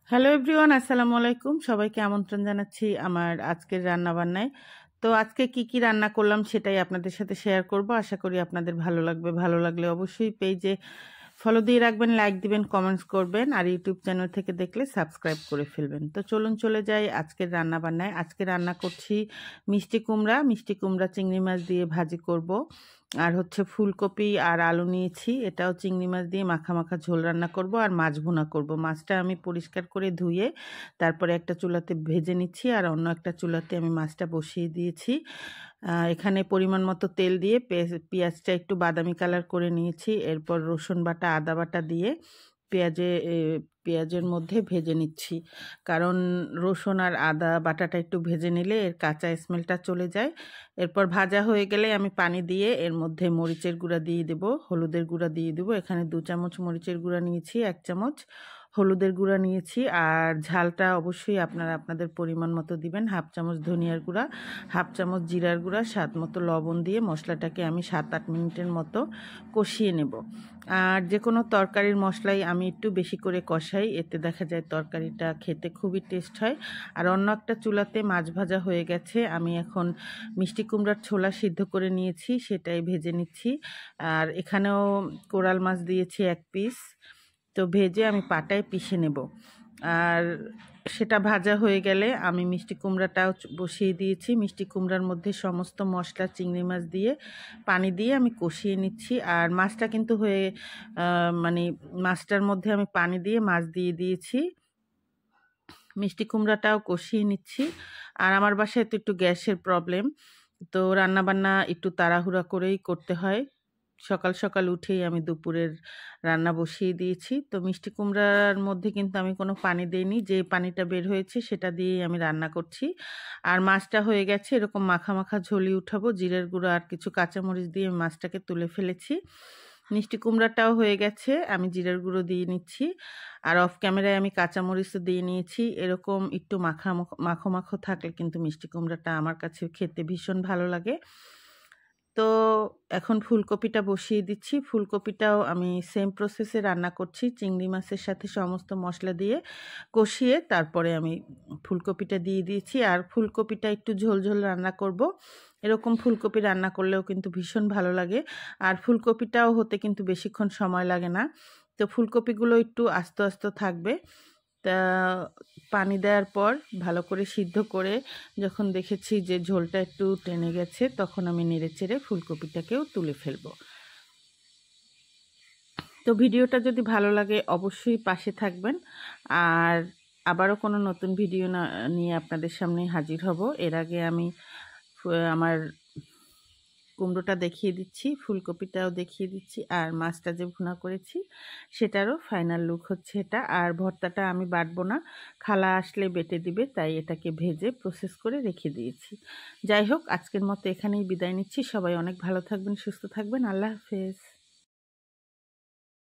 Hello everyone, আসসালামু আলাইকুম। সবাইকে আমন্ত্রণ জানাচ্ছি আমার আজকের রান্নাবান্নায়। তো আজকে কি রান্না করলাম সেটাই আপনাদের সাথে শেয়ার করব। আশা করি আপনাদের ভালো লাগবে। ভালো লাগলে অবশ্যই পেজে ফলো দিয়ে রাখবেন, লাইক দিবেন, কমেন্টস করবেন, আর ইউটিউব চ্যানেল থেকে দেখলে সাবস্ক্রাইব করে ফেলবেন। তো চলুন চলে যাই আজকের রান্নাবান্নায়। আজকে রান্না করছি মিষ্টি কুমড়া চিংড়ি মাছ দিয়ে ভাজি করব। আর হচ্ছে ফুলকপি আর আলু নিয়েছি, এটাও চিংড়ি মাছ দিয়ে মাখা মাখা ঝোল রান্না করব আর মাছ ভুনা করব। মাছটা আমি পরিষ্কার করে ধুয়ে তারপরে একটা চুলাতে ভেজে নিচ্ছি, আর অন্য একটা চুলাতে আমি মাছটা বসিয়ে দিয়েছি। এখানে পরিমাণ মতো তেল দিয়ে পেঁয়াজটা একটু বাদামি কালার করে নিয়েছি। এরপর রসুন বাটা আদা বাটা দিয়ে পেঁয়াজের মধ্যে ভেজে নিচ্ছি, কারণ রসুন আর আদা বাটাটা একটু ভেজে নিলে এর কাঁচা স্মেলটা চলে যায়। এরপর ভাজা হয়ে গেলে আমি পানি দিয়ে এর মধ্যে মরিচের গুঁড়া দিয়ে দেবো, হলুদের গুঁড়া দিয়ে দেবো। এখানে 2 চামচ মরিচের গুঁড়া নিয়েছি, 1 চামচ হলুদের গুঁড়া নিয়েছি, আর ঝালটা অবশ্যই আপনারা আপনাদের পরিমাণ মতো দিবেন। 1/2 চামচ ধনিয়ার গুঁড়া, 1/2 চামচ জিরার গুঁড়া, স্বাদ মতো লবণ দিয়ে মশলাটাকে আমি 7-8 মিনিটের মতো কষিয়ে নেব। আর যে কোনো তরকারির মশলাই আমি একটু বেশি করে কষাই, এতে দেখা যায় তরকারিটা খেতে খুবই টেস্ট হয়। আর অন্য একটা চুলাতে মাছ ভাজা হয়ে গেছে, আমি এখন মিষ্টি কুমড়ার ছোলা সিদ্ধ করে নিয়েছি, সেটাই ভেজে নিচ্ছি। আর এখানেও কোরাল মাছ দিয়েছি 1 পিস, তো ভেজে আমি পাটায় পিষে নেব। আর সেটা ভাজা হয়ে গেলে আমি মিষ্টি কুমড়াটাও বসিয়ে দিয়েছি। মিষ্টি কুমড়ার মধ্যে সমস্ত মশলা চিংড়ি মাছ দিয়ে পানি দিয়ে আমি কষিয়ে নিচ্ছি। আর মাছটা কিন্তু মানে মাছটার মধ্যে আমি পানি দিয়ে মাছ দিয়ে দিয়েছি, মিষ্টি কুমড়াটাও কষিয়ে নিচ্ছি। আর আমার বাসায় তো একটু গ্যাসের প্রবলেম, তো রান্নাবান্না একটু তাড়াহুড়া করেই করতে হয়। সকাল সকাল উঠেই আমি দুপুরের রান্না বসিয়ে দিয়েছি। তো মিষ্টি কুমড়ার মধ্যে কিন্তু আমি কোনো পানি দেইনি, যে পানিটা বের হয়েছে সেটা দিয়েই আমি রান্না করছি। আর মাছটা হয়ে গেছে, এরকম মাখা মাখা ঝোলি উঠাবো। জিরের গুঁড়ো আর কিছু কাঁচামরিচ দিয়ে মাছটাকে তুলে ফেলেছি। মিষ্টি কুমড়াটাও হয়ে গেছে, আমি জিরার গুঁড়ো দিয়ে নিচ্ছি। আর অফ ক্যামেরায় আমি কাঁচামরিচও দিয়ে নিয়েছি। এরকম একটু মাখো মাখো থাকলে কিন্তু মিষ্টি কুমড়াটা আমার কাছে খেতে ভীষণ ভালো লাগে। তো এখন ফুলকপিটা বসিয়ে দিচ্ছি। ফুলকপিটাও আমি সেম প্রসেসে রান্না করছি, চিংড়ি মাছের সাথে সমস্ত মশলা দিয়ে কষিয়ে তারপরে আমি ফুলকপিটা দিয়ে দিয়েছি। আর ফুলকপিটা একটু ঝোল ঝোল রান্না করব। এরকম ফুলকপি রান্না করলেও কিন্তু ভীষণ ভালো লাগে। আর ফুলকপিটাও হতে কিন্তু বেশিক্ষণ সময় লাগে না। তো ফুলকপিগুলো একটু আস্ত আস্ত থাকবে। তা পানি দেওয়ার পর ভালো করে সিদ্ধ করে যখন দেখেছি যে ঝোলটা একটু টেনে গেছে, তখন আমি নেড়েচেড়ে ফুলকপিটাকেও তুলে ফেলবো। তো ভিডিওটা যদি ভালো লাগে অবশ্যই পাশে থাকবেন। আর আবারও কোনো নতুন ভিডিও নিয়ে আপনাদের সামনে হাজির হব। এর আগে আমি আমার কুমড়োটা দেখিয়ে দিচ্ছি, ফুলকপিটাও দেখিয়ে দিচ্ছি, আর মাছটা যে ভুনা করেছি সেটারও ফাইনাল লুক হচ্ছে এটা। আর ভর্তাটা আমি বাটবো না, খালা আসলে বেটে দিবে, তাই এটাকে ভেজে প্রসেস করে রেখে দিয়েছি। যাই হোক, আজকের মতো এখানেই বিদায় নিচ্ছি। সবাই অনেক ভালো থাকবেন, সুস্থ থাকবেন। আল্লাহ হাফেজ।